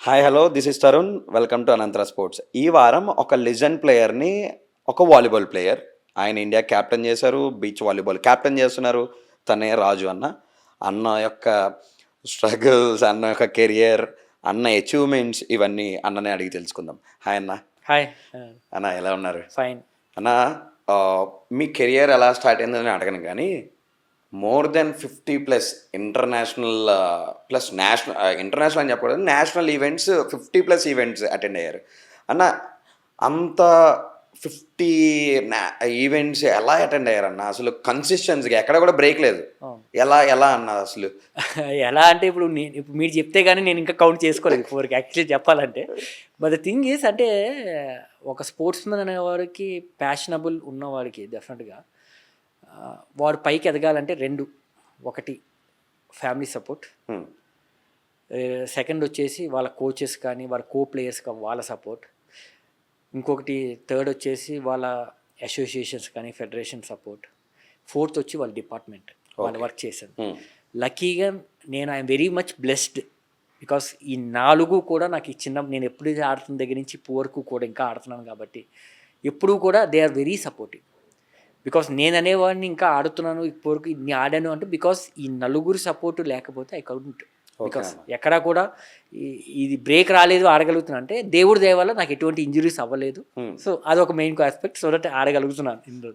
Hi hello this is Tarun welcome to అనంతర sports. ఈ వారం ఒక లెజెండ్ ప్లేయర్ని, ఒక వాలీబాల్ ప్లేయర్, ఆయన ఇండియా క్యాప్టెన్ చేశారు, బీచ్ వాలీబాల్ క్యాప్టెన్ చేస్తున్నారు. తనే రాజు అన్న. అన్న యొక్క స్ట్రగుల్స్, అన్న యొక్క కెరియర్, అన్న అచీవ్మెంట్స్ ఇవన్నీ అన్ననే అడిగి తెలుసుకుందాం. హాయ్ అన్న. హాయ్. అన్న ఎలా ఉన్నారు? ఫైన్. అన్న, ఆ, మీ కెరియర్ ఎలా స్టార్ట్ అయిందని అడగను కానీ more than 50+ international plus national, international అని చెప్పకూడదు, నేషనల్ ఈవెంట్స్ 50+ ఈవెంట్స్ అటెండ్ అయ్యారు అన్న. అంత 50 ఈవెంట్స్ ఎలా అటెండ్ అయ్యారన్న? అసలు కన్సిస్టెన్సీగా ఎక్కడ కూడా బ్రేక్ లేదు. ఎలా ఎలా అన్న అసలు? ఎలా అంటే ఇప్పుడు మీరు చెప్తే కానీ నేను ఇంకా కౌంట్ చేసుకోలేదు ఫోర్కి యాక్చువల్లీ చెప్పాలంటే. బట్ ద థింగ్ ఈస్ అంటే ఒక స్పోర్ట్స్మెన్ అనేవాడికి, ప్యాషనబుల్ ఉన్నవాడికి డెఫినెట్గా వాడు పైకి ఎదగాలంటే రెండు: ఒకటి ఫ్యామిలీ సపోర్ట్, సెకండ్ వచ్చేసి వాళ్ళ కోచెస్ కానీ వాళ్ళ కో ప్లేయర్స్ కానీ వాళ్ళ సపోర్ట్, ఇంకొకటి థర్డ్ వచ్చేసి వాళ్ళ అసోసియేషన్స్ కానీ ఫెడరేషన్ సపోర్ట్, ఫోర్త్ వచ్చి వాళ్ళ డిపార్ట్మెంట్ వాళ్ళు వర్క్ చేశాను. లక్కీగా నేను I'm very much blessed because ఈ నాలుగు కూడా నాకు నేను ఎప్పుడు ఆడుతున్న దగ్గర నుంచి ఇప్పుడు వరకు కూడా ఇంకా ఆడుతున్నాను కాబట్టి ఎప్పుడూ కూడా they are very supportive. Because నేను అనేవాడిని ఇంకా ఆడుతున్నాను ఇప్పటివరకు ఇన్ని ఆడాను అంటే బికాస్ ఈ నలుగురు సపోర్టు లేకపోతే ఐ కౌంట్. బికాస్ ఎక్కడా కూడా ఇది బ్రేక్ రాలేదు, ఆడగలుగుతున్నా అంటే దేవుడి దయ వల్ల నాకు ఎటువంటి ఇంజరీస్ అవ్వలేదు. సో అదొక మెయిన్ ఆస్పెక్ట్, సో దట్ ఆడగలుగుతున్నాను.